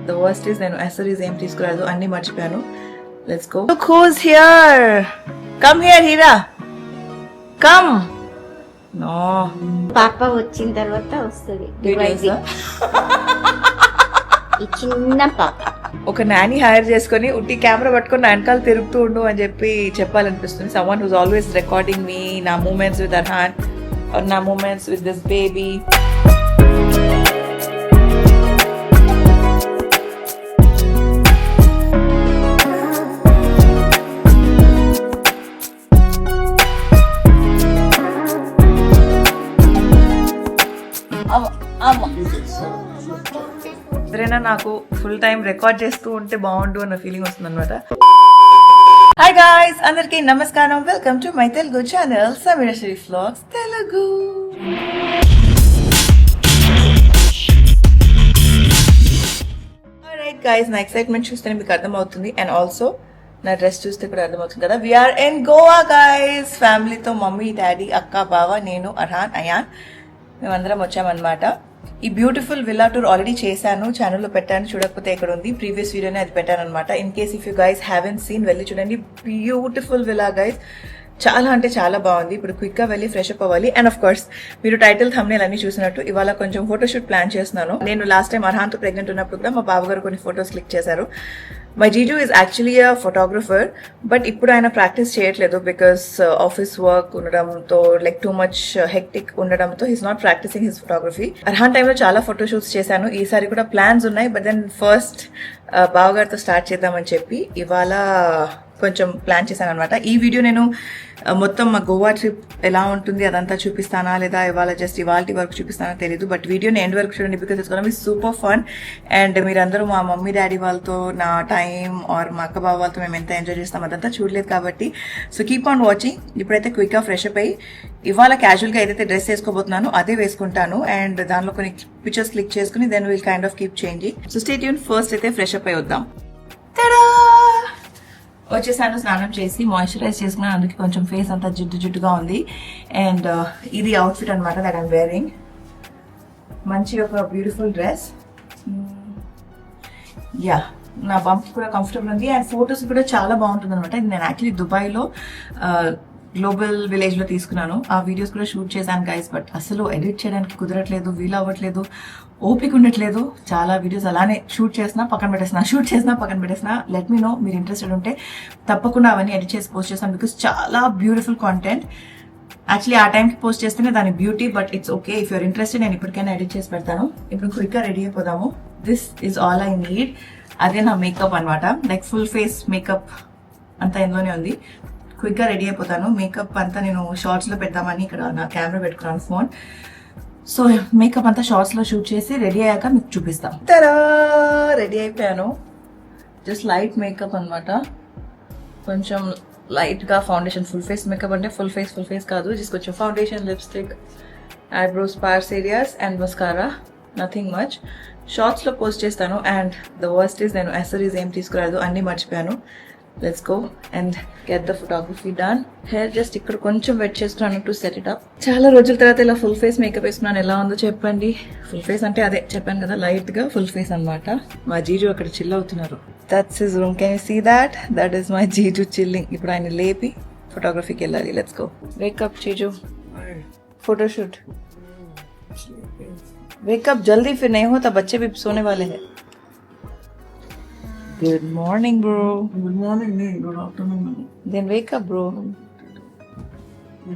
The worst is నేను accessories ఏం తీసుకురాదు, అన్ని మర్చిపోయాను. Let's go. Look who's here. Come here Hira, come. No, పాప వచ్చిన తర్వాత వస్తుంది ఈ చిన్న పాప. ఒక నాని హైర్ చేసుకొని ఉట్టి కెమెరా పట్టుకొని నా వెనకాల తిరుగుతూ ఉండు అని చెప్పి చెప్పాలనిపిస్తుంది. Someone who's always recording me, నా మూమెంట్స్ విత్ అర్హాన్, నా మూమెంట్స్ విత్ దిస్ బేబీ. ఎవరైనా నాకు ఫుల్ టైం రికార్డ్ చేస్తూ ఉంటే బాగుండు అన్న ఫీలింగ్ వస్తుంది అనమాట. హాయ్ గాయ్స్, అందరికి నమస్కారం. Welcome to my Telugu channel Sameera Sharif vlogs Telugu. Alright guys, నా ఎక్సైట్మెంట్ చూస్తే మీకు అర్థమవుతుంది అండ్ ఆల్సో నా డ్రెస్ చూస్తే కూడా అర్థమవుతుంది కదా. We're in Goa guys. ఫ్యామిలీతో మమ్మీ, డాడీ, అక్క, బావ, నేను, అర్హాన్, అయాన్ మేమందరం వచ్చామన్నమాట. ఈ బ్యూటిఫుల్ విల్లా టూర్ ఆల్రెడీ చేశాను, ఛానల్లో పెట్టాను, చూడకపోతే ఇక్కడ ఉంది. ప్రీవియస్ వీడియోనే అది పెట్టాను అనమాట. In case if you guys haven't seen వెళ్ళి చూడండి. బ్యూటిఫుల్ విల్లా గైస్, చాలా అంటే చాలా బాగుంది. ఇప్పుడు క్విక్ గా వెళ్ళి ఫ్రెష్ అప్ అవ్వాలి. అండ్ ఆఫ్ కోర్స్ మీరు టైటిల్ థంబ్నెయిల్ అన్ని చూసినట్టు ఇవాళ కొంచెం ఫోటోషూట్ ప్లాన్ చేస్తున్నాను. నేను లాస్ట్ టైం అర్హాన్తో ప్రెగ్నెంట్ ఉన్నప్పుడు కూడా మా బావగారు కొన్ని ఫొటోస్ క్లిక్ చేశారు. My jiju is actually a photographer, but ఇప్పుడు ఆయన ప్రాక్టీస్ చేయట్లేదు బికాస్ ఆఫీస్ వర్క్ ఉండడంతో, లైక్ టూ మచ్ హెక్టిక్ ఉండడంతో he's not practising his photography. Arhaan టైంలో చాలా ఫోటోషూట్స్ చేశాను. ఈసారి కూడా ప్లాన్స్ ఉన్నాయి, బట్ దెన్ ఫస్ట్ బావగారితో స్టార్ట్ చేద్దామని చెప్పి ఇవాళ కొంచెం ప్లాన్ చేశాను అనమాట. ఈ వీడియో నేను మొత్తం మా గోవా ట్రిప్ ఎలా ఉంటుంది అదంతా చూపిస్తానా, లేదా ఇవాళ జస్ట్ ఇవాళ వరకు చూపిస్తానా తెలియదు. బట్ వీడియోని ఎండ్ వరకు చూడండి because it's gonna be super fun. And మీరందరూ మా మమ్మీ డాడీ వాళ్ళతో నా టైం ఆర్ మా అక్క బావ వాళ్ళతో మేము ఎంత ఎంజాయ్ చేస్తాం అదంతా చూడలేదు కాబట్టి సో కీప్ ఆన్ వాచింగ్. ఇప్పుడైతే క్విక్గా ఫ్రెష్ అప్ అయ్యి ఇవాళ క్యాజువల్గా ఏదైతే డ్రెస్ వేసుకోబోతున్నానో అదే వేసుకుంటాను. అండ్ దానిలో కొన్ని పిక్చర్స్ క్లిక్ చేసుకుని then will kind of keep changing. So stay tune. First అయితే ఫ్రెష్ అప్ అయి వద్దాం. వచ్చేసాను, స్నానం చేసి మాయిశ్చరైజ్ చేసుకున్నాను. అందుకే కొంచెం ఫేస్ అంతా జిడ్డుగా ఉంది. అండ్ ఇది అవుట్ఫిట్ అనమాట దట్ ఐమ్ వేరింగ్. మంచి ఒక బ్యూటిఫుల్ డ్రెస్. యా, నా బంప్ కూడా కంఫర్టబుల్ ఉంది అండ్ ఫొటోస్ కూడా చాలా బాగుంటుంది అనమాట. ఇది నేను యాక్చువల్లీ దుబాయ్లో గ్లోబల్ విలేజ్ లో తీసుకున్నాను. ఆ వీడియోస్ కూడా షూట్ చేశాను గైస్, బట్ అసలు ఎడిట్ చేయడానికి కుదరట్లేదు, వీలు అవ్వట్లేదు, ఓపిక ఉండట్లేదు. చాలా వీడియోస్ అలానే షూట్ చేసినా పక్కన పెట్టేసిన. లెట్ మీ నో, మీరు ఇంట్రెస్టెడ్ ఉంటే తప్పకుండా అవన్నీ ఎడిట్ చేసి పోస్ట్ చేస్తాను బికాస్ చాలా బ్యూటిఫుల్ కాంటెంట్. యాక్చువల్లీ ఆ టైంకి పోస్ట్ చేస్తేనే దాని beauty, but it's okay if you're interested. నేను ఇప్పటికైనా ఎడిట్ చేసి పెడతాను. ఇప్పుడు క్విక్గా రెడీ అయిపోదాము. This is all I need. అదే నా మేకప్ అనమాట, లైక్ ఫుల్ ఫేస్ మేకప్ అంతా ఇందులోనే ఉంది. క్విక్గా రెడీ అయిపోతాను. మేకప్ అంతా నేను షార్ట్స్లో పెడదామని ఇక్కడ నా కెమెరా పెట్టుకున్నాను, ఫోన్. సో మేకప్ అంతా షార్ట్స్లో షూట్ చేసి రెడీ అయ్యాక మీకు చూపిస్తాం. రెడీ అయిపోయాను. జస్ట్ లైట్ మేకప్ అనమాట, కొంచెం లైట్గా ఫౌండేషన్. ఫుల్ ఫేస్ మేకప్ అంటే ఫుల్ ఫేస్ కాదు, జస్ట్ కొంచెం foundation, lipstick, eyebrows, sparse areas and mascara, nothing much. షార్ట్స్లో పోస్ట్ చేస్తాను. అండ్ ద వర్స్ట్ ఈస్ నేను యాక్సెసరీస్ ఏం తీసుకురాదు, అన్నీ మర్చిపోయాను. Let's go and get the photography done. Hair just ఇక్కడ కొంచెం వెట్ చేసుకున్నాను టు సెట్ ఇట్ అప్. చాలా రోజుల తర్వాత ఇలా ఫుల్ ఫేస్ మేకప్ వేసుకున్నాను. ఎలా ఉందో చెప్పండి. ఫుల్ ఫేస్ అంటే అదే చెప్పాను కదా, లైట్ గా ఫుల్ ఫేస్ అనమాట. మా జీజు అక్కడ చిల్ అవుతున్నారు. That's his room. Can you see that? That is my jiju chilling. ఇప్పుడు ఆయన లేపి ఫోటోగ్రఫీకి వెళ్ళాలి. Let's go. Wake up jiju, photoshoot. Wake up जल्दी, फिर नहीं होता, बच्चे भी सोने वाले हैं. Good morning, bro. Good morning, नहीं, good afternoon. Then wake up, bro.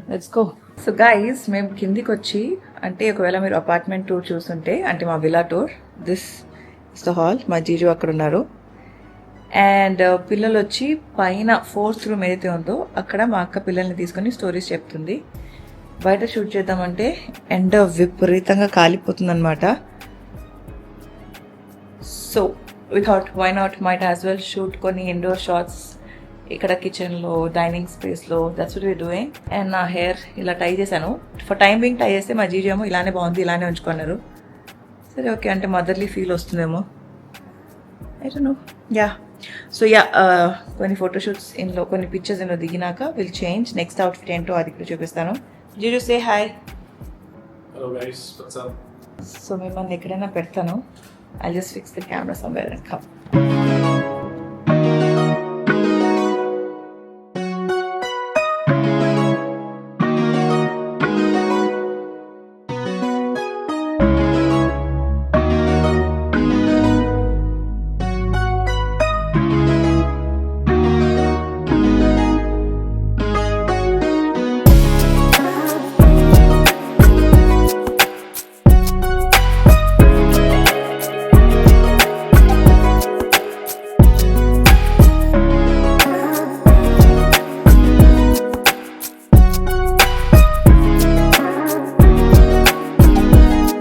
Let's go. So guys, మేము కిందికి వచ్చి, అంటే ఒకవేళ మీరు అపార్ట్మెంట్ టూర్ చూస్తుంటే, అంటే మా villa tour, this is the hall. మా జీజు అక్కడ ఉన్నారు. అండ్ పిల్లలు వచ్చి పైన 4th రూమ్ ఏదైతే ఉందో అక్కడ మా అక్క పిల్లల్ని తీసుకొని స్టోరీస్ చెప్తుంది. బయట షూట్ చేద్దామంటే ఎండ విపరీతంగా కాలిపోతుంది అనమాట. So we thought why not, might as well shoot కొన్ని ఇండోర్ షాట్స్ ఇక్కడ కిచెన్లో, డైనింగ్ స్పేస్లో. That's what we're doing. And నా హెయిర్ ఇలా టై చేశాను. ఫర్ టైం బీయింగ్ టై చేస్తే మా జీజు ఏమో ఇలానే బాగుంది, ఇలానే ఉంచుకున్నారు. సరే ఓకే, అంటే మదర్లీ ఫీల్ వస్తుందేమో, I don't know. Yeah, so yeah, కొన్ని ఫోటోషూట్స్ ఇందులో, కొన్ని పిక్చర్స్ ఇందులో దిగినాక విల్ చేంజ్. నెక్స్ట్ అవుట్ఫిట్ ఏంటో అది ఇక్కడ చూపిస్తాను. Jiju say hi. Hello guys, what's up? So మిమ్మల్ని ఎక్కడైనా పెడతాను, I'll just fix the camera somewhere and come.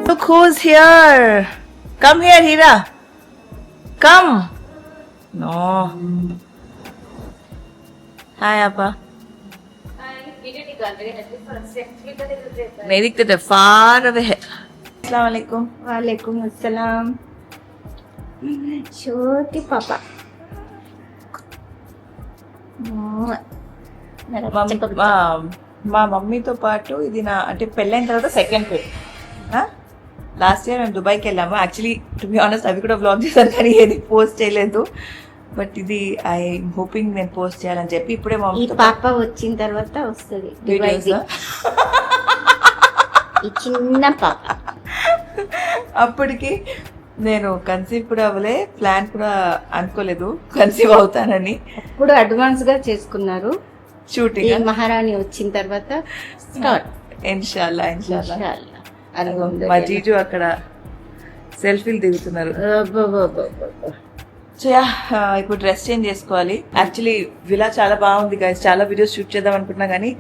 Look who's here. Come here, Hira. Come. No. Hi, Appa. Very good. Far away. Assalamu alaikum. वालेकुम अस्सलाम छोटी पापा మా మమ్మీతో పాటు ఇది నా అంటే పెళ్ళైన తర్వాత సెకండ్ ట్రిప్. లాస్ట్ ఇయర్ మేము దుబాయ్కి వెళ్ళాము. యాక్చువల్లీ టు బి ఆనెస్ట్ అవి కూడా వ్లాగ్ చేశాను కానీ ఏది పోస్ట్ చేయలేదు. బట్ ఇది ఐ హోపింగ్ నేను పోస్ట్ చేయాలని చెప్పి ఇప్పుడే మా ఈ మమ్మీతో పాప వచ్చిన తర్వాత వస్తుంది వీడియోస్ ఈ చిన్న పాప అప్పటికి నేను కన్సీవ్ కూడా అవ్వలే, ప్లాన్ కూడా అనుకోలేదు కన్సీవ్ అవుతానని. ఇప్పుడు అడ్వాన్స్ గా చేసుకున్నారు. ఈ షూటింగ్ మహారాణి వచ్చిన తర్వాత స్టార్ట్ ఇన్షాల్లా మా జీజు అక్కడ సెల్ఫీలు దిగుతున్నారు. సో యా ఇప్పుడు డ్రెస్ చేంజ్ చేసుకోవాలి. యాక్చువల్లీ విలా చాలా బాగుంది గైస్, చాలా వీడియోస్ షూట్ చేద్దాం అనుకుంటున్నా కానీ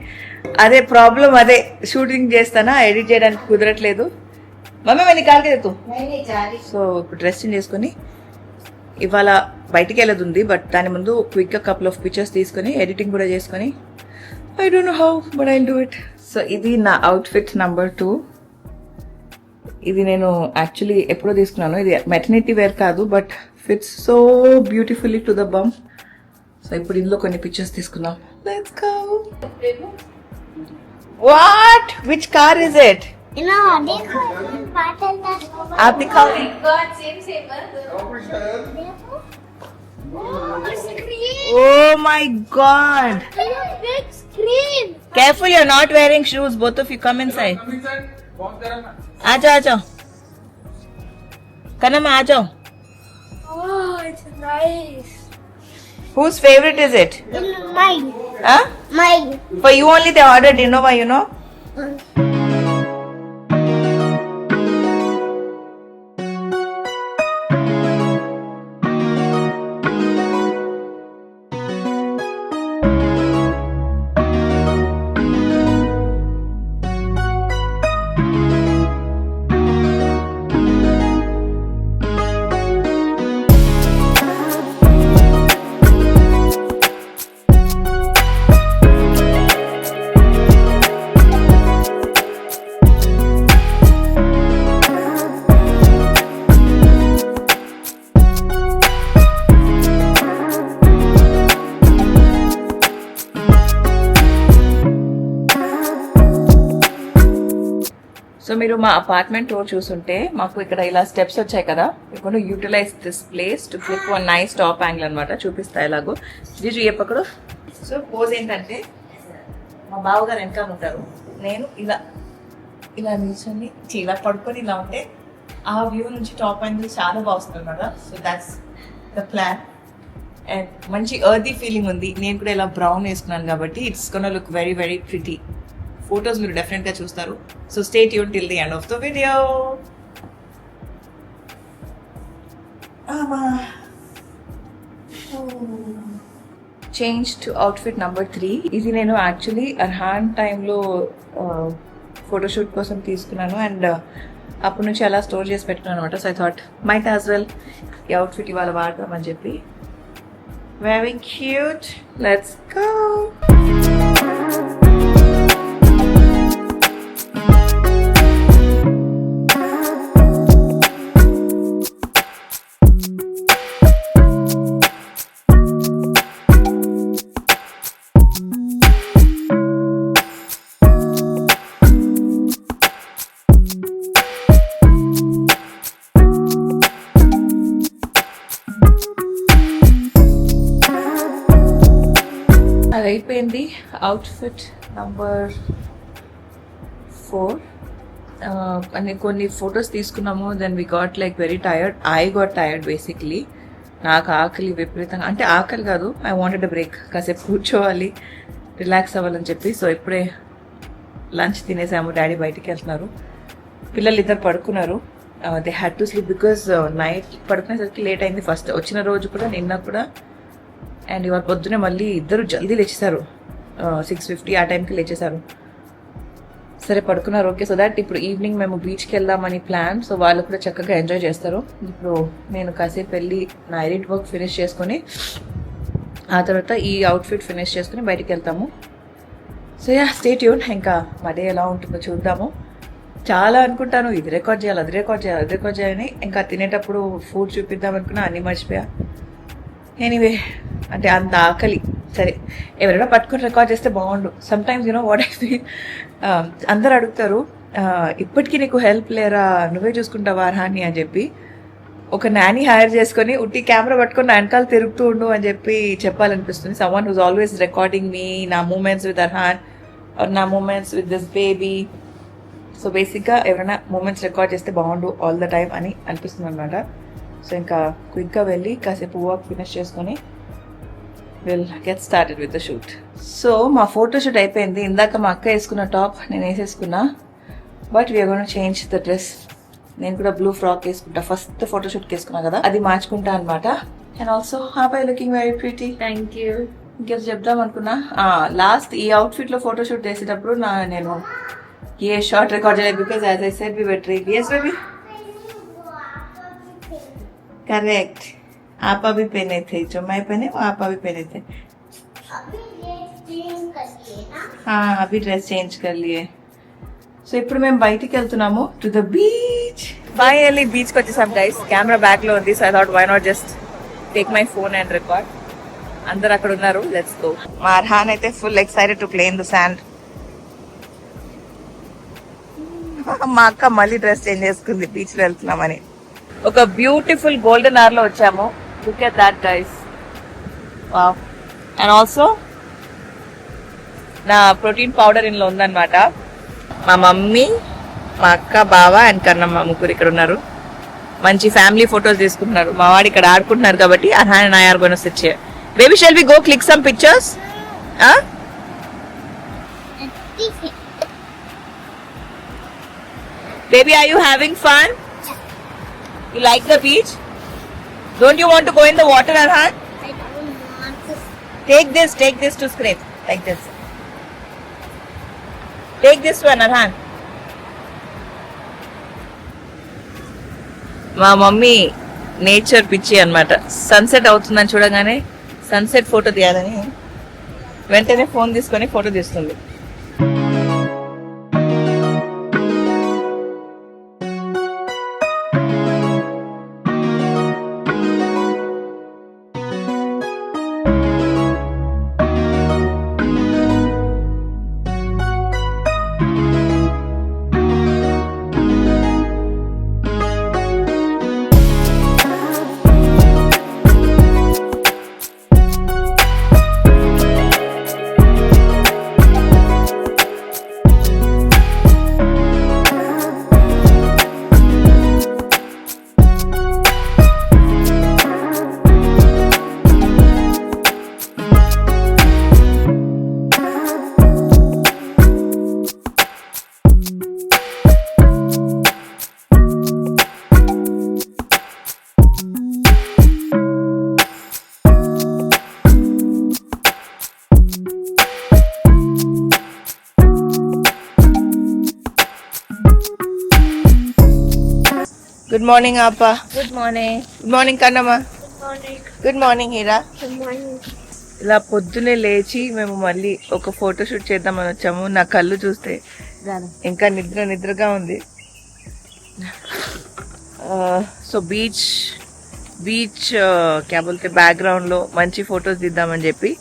అదే ప్రాబ్లం, అదే షూటింగ్ చేస్తానా ఎడిట్ చేయడానికి కుదరట్లేదు. మమ్మీ మళ్ళీ కాల్కే తెత్తు. సో ఇప్పుడు డ్రెస్ చేంజ్ చేసుకొని ఇవాళ బయటికి వెళ్ళదు ఉంది, బట్ దాని ముందు క్విక్గా కపుల్ ఆఫ్ పిక్చర్స్ తీసుకొని ఎడిటింగ్ కూడా చేసుకొని I don't know how but I do it. So ఇది నా అవుట్ఫిట్ నంబర్ 2. ఇది నేను యాక్చువల్లీ ఎప్పుడో తీసుకున్నాను. ఇది మెటర్నిటీ వేర్ కాదు, but fits so beautifully to the bum. So ఇప్పుడు ఇందులో కొన్ని పిక్చర్స్ తీసుకుందాం. Let's go. What which car is it? आप दिखाओ. Oh my God! Careful, you're not wearing shoes. Both of you come inside. आजाओ आजाओ. कनम आजाओ. Oh, it's nice. Whose favorite is it? Mine. Huh? Mine. For you only they ordered Innova, you know. So మీరు మా apartment tour చూస్తుంటే మాకు ఇక్కడ ఇలా steps వచ్చాయి కదా, ఇప్పుడు utilize this place to click one nice top angle అనమాట. చూపిస్తా ఎలాగో. జీజు చెప్పకూడదు. సో పోజ్ ఏంటంటే మా బావగారు వెనకాల ఉంటారు, నేను ఇలా ఇలా నిల్చొని ఇలా పడుకొని ఇలా ఉంటే ఆ వ్యూ నుంచి టాప్ యాంగిల్ చాలా బాగుంటుంది అనమాట. So that's the plan. And మంచి ఎర్దీ ఫీలింగ్ ఉంది. నేను కూడా ఇలా బ్రౌన్ వేసుకున్నాను కాబట్టి it's gonna look very very pretty. Photos మీరు డెఫినెట్ గా చూస్తారు. So stay tune till the end of the video. Change to outfit number 3. ఇది నేను యాక్చువల్లీ అర్హాన్ టైంలో ఫోటోషూట్ కోసం తీసుకున్నాను అండ్ అప్పటి నుంచి అలా స్టోర్ చేసి పెట్టుకున్నాను అనమాట. So I thought might as well ఈ అవుట్ఫిట్ ఇవాళ వాడదామని చెప్పి. Very cute. Let's go. అయిపోయింది అవుట్ఫిట్ నంబర్ 4. అని కొన్ని ఫొటోస్ తీసుకున్నాము. Then we got like very tired. I got tired basically. నాకు ఆకలి విపరీతంగా, అంటే ఆకలి కాదు, ఐ వాంటెడ్ అ బ్రేక్, కాసేపు కూర్చోవాలి, రిలాక్స్ అవ్వాలని చెప్పి. సో ఇప్పుడే లంచ్ తినేసాము. డాడీ బయటికి వెళ్తున్నారు, పిల్లలు ఇద్దరు పడుకున్నారు. They had to sleep because night పడుకునేసరికి లేట్ అయింది. ఫస్ట్ వచ్చిన రోజు కూడా, నిన్న కూడా, అండ్ ఇవాళ పొద్దునే మళ్ళీ ఇద్దరు జల్దీ లేచేశారు. 6:50 ఆ టైంకి లేచేశారు. సరే పడుకున్నారు, ఓకే. సో దాట్ ఇప్పుడు ఈవినింగ్ మేము బీచ్కి వెళ్దామని ప్లాన్. సో వాళ్ళు కూడా చక్కగా ఎంజాయ్ చేస్తారు. ఇప్పుడు నేను కాసేపు వెళ్ళి నా ఎడిట్ వర్క్ ఫినిష్ చేసుకొని ఆ తర్వాత ఈ అవుట్ఫిట్ ఫినిష్ చేసుకుని బయటికి వెళ్తాము. So yeah, stay tune. ఇంకా మా డే ఎలా ఉంటుందో చూద్దాము. చాలా అనుకుంటాను, ఇది రికార్డ్ చేయాలి, అది రికార్డ్ చేయాలి, అది రికార్డ్ చేయాలని. ఇంకా తినేటప్పుడు ఫుడ్ చూపిద్దాం అనుకున్నా, అన్నీ మర్చిపోయా. ఎనీవే, అంటే అంత ఆకలి. సరే, ఎవరైనా పట్టుకొని రికార్డ్ చేస్తే బాగుండు. Some times you know what I feel, అందరు అడుగుతారు, ఇప్పటికీ నీకు హెల్ప్ లేరా, నువ్వే చూసుకుంటావా అర్హాన్ని అని చెప్పి. ఒక నాని హైర్ చేసుకొని ఉట్టి కెమెరా పట్టుకొని నా వెనకాల తిరుగుతూ ఉండు అని చెప్పి చెప్పాలనిపిస్తుంది. Someone who's always recording me, నా మూమెంట్స్ విత్ అర్హాన్, నా moments with this baby. So బేసిక్గా ఎవరైనా మూమెంట్స్ రికార్డ్ చేస్తే బాగుండు ఆల్ ద టైమ్ అని అనిపిస్తుంది అనమాట. సో ఇంకా క్విక్గా వెళ్ళి కాసేపు వర్క్ ఫినిష్ చేసుకొని will get started with the shoot. So మా ఫోటోషూట్ అయిపోయింది. ఇందాక మా అక్క వేసుకున్న టాప్ నేను వేసేసుకున్నా, but we're gonna change the dress. నేను కూడా బ్లూ ఫ్రాక్ వేసుకుంటా, ఫస్ట్ ఫోటోషూట్కి వేసుకున్నా కదా, అది మార్చుకుంటా అనమాట. And also hi, looking very pretty. Thank you. ఇంకేదో చెప్దాం అనుకున్నా, లాస్ట్ ఈ అవుట్ఫిట్లో ఫోటోషూట్ చేసేటప్పుడు నేను ఏ షార్ట్ రికార్డ్ చేయలేదు because as I said we were train. yes baby, correct. आपा भी पहने थे, जो मैं पहने वो आपा भी पहने थे. हाँ, अभी ड्रेस चेंज कर लिए. సో ఇప్పుడు మేము బయటికి వెళ్తున్నాము టు ద బీచ్. ఫైనల్లీ బీచ్కి వచ్చేసాం గైస్. కెమెరా బ్యాగ్ లో ఉంది, so I thought why not just take my phone and record. అందరు అక్కడ ఉన్నారు, లెట్స్ గో. మా అర్హాన్ అయితే full excited to play in the sand. మా అక్క మళ్ళీ డ్రెస్ చేంజ్ చేసుకుంది బీచ్ లో వెళ్తున్నామని. ఒక బ్యూటిఫుల్ గోల్డెన్ అవర్ లో వచ్చాము. Look at that guys, wow. And also నా ప్రోటీన్ పౌడర్ ఇందులో ఉందన్నమాట. మా మమ్మీ, మా అక్క, బావ అండ్ కన్నమ్మ ముగ్గురు ఇక్కడ ఉన్నారు. మంచి ఫ్యామిలీ ఫొటోస్ తీసుకుంటున్నారు. మా వాడు ఇక్కడ ఆడుకుంటున్నారు కాబట్టి Arhan and I are gonna sit here. Baby, shall we go click some pictures? Baby, are you having fun? You like the beach? Don't you want to go in the water, Arhan? I don't want to. Take this to scrape. Like this. Take this one, Arhan. మా mummy nature పిచ్చి అన్నమాట. Sunset అవుతుందని చూడగానే sunset photo తీయాలని వెంటనే phone తీసుకొని photo తీస్తుంది. Good morning అప్పా. Good morning. గుడ్ మార్నింగ్ కన్నమ్మ. Good morning. Good morning Heera. Good morning. ఇలా పొద్దునే లేచి మేము మళ్ళీ ఒక ఫోటో షూట్ చేద్దామని వచ్చాము. నా కళ్ళు చూస్తే ఇంకా నిద్రగా ఉంది. సో బీచ్ క్యా బోల్తే బ్యాక్గ్రౌండ్ లో మంచి ఫొటోస్ తీద్దామని చెప్పి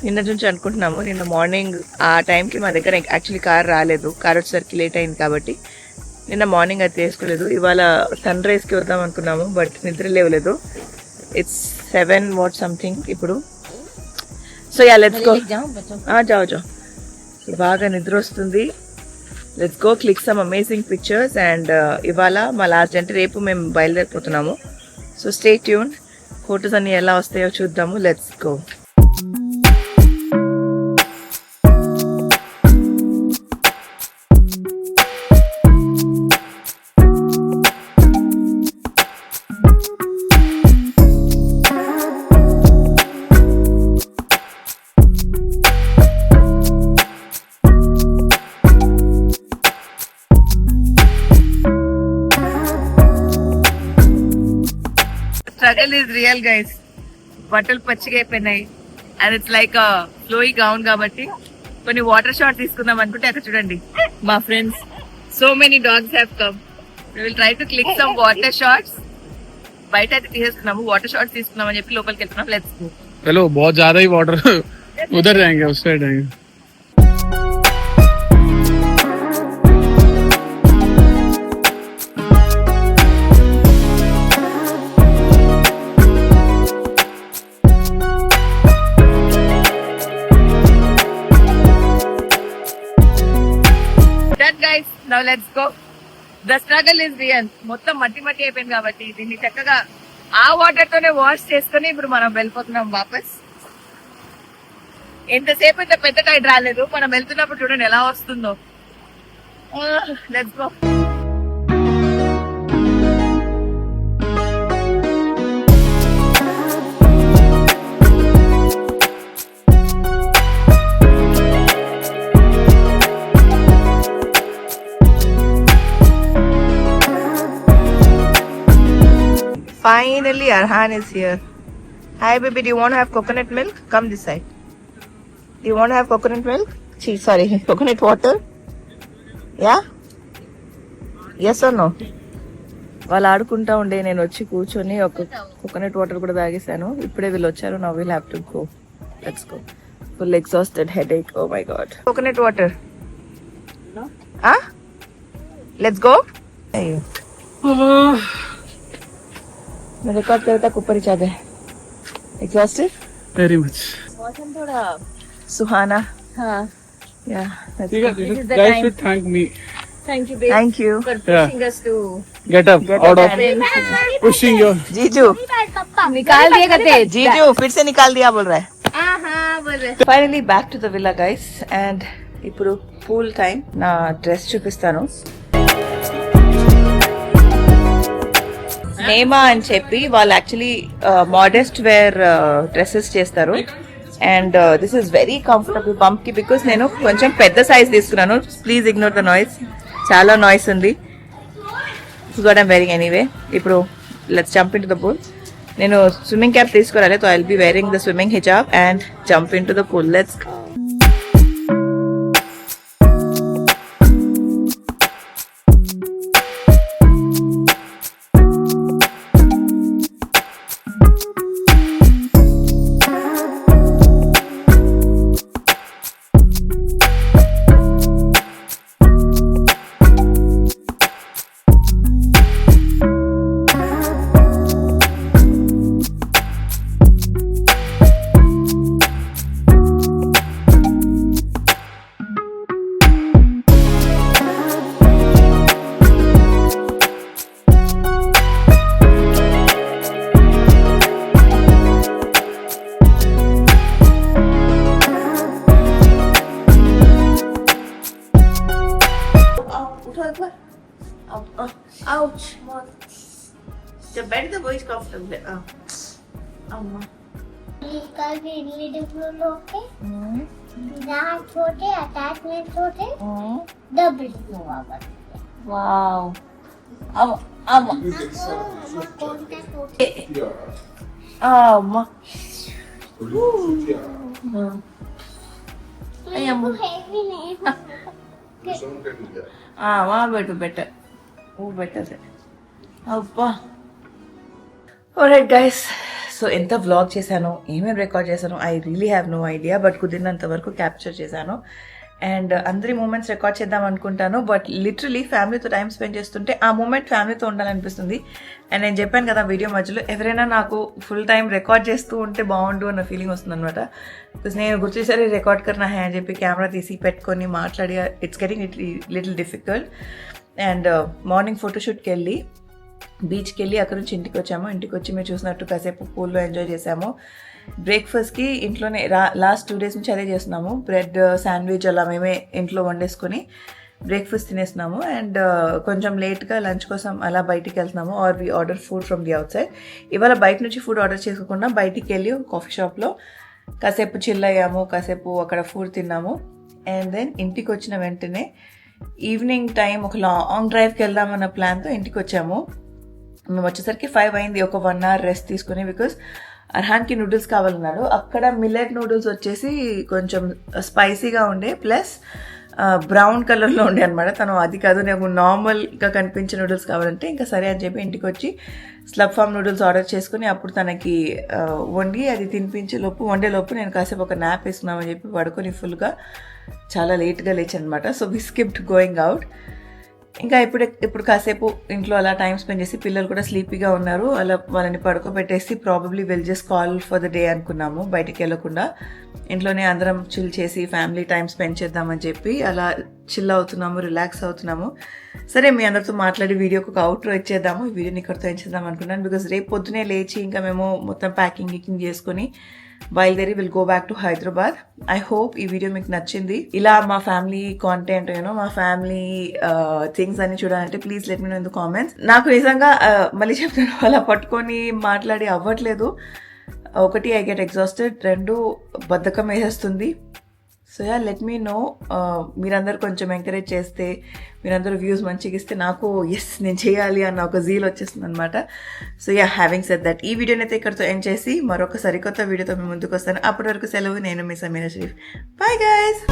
నిన్న నుంచి అనుకుంటున్నాము. నిన్న మార్నింగ్ ఆ టైంకి మా దగ్గర యాక్చువల్లీ కార్ రాలేదు. కార్ వచ్చేసరికి లేట్ అయింది కాబట్టి నిన్న మార్నింగ్ అది తీసుకోలేదు. ఇవాళ సన్ రైజ్కి వద్దాం అనుకున్నాము, బట్ నిద్ర లేవలేదు. ఇట్స్ 7 వాట్ సంథింగ్ ఇప్పుడు. So yeah let's go. జాओ జాओ. బాగా నిద్ర వస్తుంది. Let's go click some amazing pictures. And ఇవాళ మా లాస్ట్ అంటే రేపు మేము బయలుదేరిపోతున్నాము. So stay tune. ఫొటోస్ అన్ని ఎలా వస్తాయో చూద్దాము. Let's go. Struggle is real guys. బట్టలు పచ్చిగా అయిపోయినాయి and it's like flowy gown కాబట్టి కొన్ని వాటర్ షాట్ తీసుకుందాం అనుకుంటే అక్కడ చూడండి మా friends so many dogs have come. We will try to click some water shots. బయట అయితే తీసేసుకున్నాము, వాటర్ షాట్స్ తీసుకున్నాం అని చెప్పి లోపలికి వెళ్తున్నాం. Let's go. चलो बहुत ज्यादा ही वाटर उधर जाएंगे उस साइड जाएंगे. Done guys, now let's go. The struggle is real. మొత్తం మట్టి మట్టి అయిపోయింది కాబట్టి దీన్ని చక్కగా ఆ వాటర్ తోనే వాష్ చేసుకుని ఇప్పుడు మనం వెళ్ళిపోతున్నాం వాపస్. ఎంతసేపు ఇంత పెద్ద టైడ్ రాలేదు. మనం వెళ్తున్నప్పుడు చూడండి ఎలా వస్తుందో. Let's go. Finally, Arhan is here. Hi, baby. Do you want to have coconut milk? Come this side. Do you want to have coconut milk? Sorry, coconut water? Yeah? Yes or no? వాళ్ళు ఆడుకుంటా ఉండే నేను వచ్చి కూర్చొని ఒక coconut water కూడా తాగేసాను. ఇప్పుడే వీళ్ళు వచ్చారు. Now will have to go. Let's go. Full exhausted, headache. Oh my god. Coconut water. Let's go. అయ్యో मैं रिकॉर्ड करता ऊपर ही चाहते. Exhausted? Very much. मौसम थोड़ा सुहाना. हाँ. Yeah. ठीक है, This is the guys time. should thank me. Thank you, babe, Thank you. for pushing us to Get up out of pushing your. जीजू. निकाल दिए करते. जीजू फिर से निकाल दिया बोल रहा है. हाँ बोल रहे. Finally back to the villa guys. And ఇప్పుడు పూల్ టైం. నా డ్రెస్ చూపిస్తాను. నేమా అని చెప్పి వాళ్ళు యాక్చువల్లీ మోడెస్ట్ వేర్ డ్రెస్సెస్ చేస్తారు. And this is very comfortable bump కి బికాస్ నేను కొంచెం పెద్ద సైజ్ తీసుకున్నాను. Please ignore the noise. చాలా నాయిస్ ఉంది. But I'm wearing anyway. ఇప్పుడు let's jump into the pool. నేను స్విమ్మింగ్ క్యాప్ తీసుకురాలి. So I will be wearing the swimming hijab and jump into the pool. Let's ouch. The bed the boy is comfortable. अम्मा. कल भी इडली डब्बू लोगे जहाँ छोटे attachment छोटे double हुआ करते. वाओ. अम्मा. कौन सा छोटे अम्मा. हेवी नहीं वहाँ बैठो बेटर. वो बेटर है. అబ్బా. ఆల్రైట్ గైస్, సో ఎంత వ్లాగ్ చేశాను, ఏమేమి రికార్డ్ చేశాను I really have no idea. But కుదిరినంత వరకు క్యాప్చర్ చేశాను. అండ్ అందరి మూమెంట్స్ రికార్డ్ చేద్దాం అనుకుంటాను. బట్ లిటరలీ ఫ్యామిలీతో టైం స్పెండ్ చేస్తుంటే ఆ మూమెంట్ ఫ్యామిలీతో ఉండాలనిపిస్తుంది. అండ్ నేను చెప్పాను కదా వీడియో మధ్యలో, ఎవరైనా నాకు ఫుల్ టైం రికార్డ్ చేస్తూ ఉంటే బాగుండు అన్న ఫీలింగ్ వస్తుంది అనమాట. బికాస్ నేను గుర్తుచేసరి రికార్డ్ కర్నా హై అని చెప్పి కెమెరా తీసి పెట్టుకొని మాట్లాడి it's getting little difficult. And morning ఫోటోషూట్కి వెళ్ళి బీచ్కి వెళ్ళి అక్కడ నుంచి ఇంటికి వచ్చాము. ఇంటికి వచ్చి మీరు చూసినట్టు కాసేపు పూల్లో ఎంజాయ్ చేసాము. బ్రేక్ఫాస్ట్కి ఇంట్లోనే లాస్ట్ 2 days నుంచి అదే చేస్తున్నాము. బ్రెడ్ శాండ్విచ్ అలా మేమే ఇంట్లో వండేసుకొని బ్రేక్ఫాస్ట్ తినేస్తున్నాము. అండ్ కొంచెం లేట్గా లంచ్ కోసం అలా బయటికి వెళ్తున్నాము. Are we order food from the outside. ఇవాళ బయట నుంచి ఫుడ్ ఆర్డర్ చేసుకోకుండా బయటికి వెళ్ళి కాఫీ షాప్లో కాసేపు చిల్ అయ్యాము, కాసేపు అక్కడ ఫుడ్ తిన్నాము. అండ్ దెన్ ఇంటికి వచ్చిన వెంటనే ఈవినింగ్ టైం ఒక లాంగ్ డ్రైవ్కి వెళ్దామన్న ప్లాన్తో ఇంటికి వచ్చాము. మేము వచ్చేసరికి 5 అయింది. ఒక 1 hour రెస్ట్ తీసుకుని, బికాస్ అర్హాన్కి నూడిల్స్ కావాలన్నాడు. అక్కడ మిల్లెట్ నూడిల్స్ వచ్చేసి కొంచెం స్పైసీగా ఉండే, ప్లస్ బ్రౌన్ కలర్లో ఉండే అనమాట. తను అది కాదు, నాకు నార్మల్గా కనిపించే నూడిల్స్ కావాలంటే ఇంకా సరే అని చెప్పి ఇంటికి వచ్చి స్లబ్ ఫామ్ నూడిల్స్ ఆర్డర్ చేసుకుని అప్పుడు తనకి వండి అది వండేలోపు నేను కాసేపు ఒక న్యాప్ వేసుకున్నామని చెప్పి పడుకొని ఫుల్గా చాలా లేట్గా లేచాను అనమాట. సో వి స్కిప్డ్ గోయింగ్ అవుట్. ఇంకా ఇప్పుడు కాసేపు ఇంట్లో అలా టైం స్పెండ్ చేసి, పిల్లలు కూడా స్లీపీగా ఉన్నారు, అలా వాళ్ళని పడుకోబెట్టేసి probably will just call for the day అనుకున్నాము. బయటికి వెళ్ళకుండా ఇంట్లోనే అందరం చిల్ చేసి ఫ్యామిలీ టైం స్పెండ్ చేద్దామని చెప్పి అలా చిల్ అవుతున్నాము, రిలాక్స్ అవుతున్నాము. సరే మీ అందరితో మాట్లాడి వీడియోకి ఒక అవుట్రో ఇచ్చేద్దాము. ఈ వీడియోని ఇక్కడితో ఇచ్చేద్దాం అనుకున్నాను. బికాస్ రేపు పొద్దునే లేచి ఇంకా మేము మొత్తం ప్యాకింగ్ చేసుకొని బయలుదేరి will go back to Hyderabad. I hope ఈ వీడియో మీకు నచ్చింది. ఇలా మా ఫ్యామిలీ కాంటెంట్ మా ఫ్యామిలీ థింగ్స్ అన్ని చూడాలంటే please let me know in the comments. నాకు నిజంగా మళ్ళీ చెప్తాను, అలా పట్టుకొని మాట్లాడి అవ్వట్లేదు. ఒకటి ఐ గెట్ ఎగ్జాస్టెడ్, 2 బద్ధకం వేసేస్తుంది. So yeah let me know. మీరందరూ కొంచెం ఎంకరేజ్ చేస్తే, మీరందరూ వ్యూస్ మంచిగా ఇస్తే నాకు ఎస్ నేను చేయాలి అన్న ఒక జీల్ వచ్చేస్తుంది అనమాట. So yeah having said that ఈ వీడియోని అయితే ఇక్కడితో ఎండ్ చేసి మరొక సరికొత్త వీడియోతో మేము ముందుకు వస్తాను. అప్పటి వరకు సెలవు. నేను మీ సమీరా షరీఫ్. Bye guys.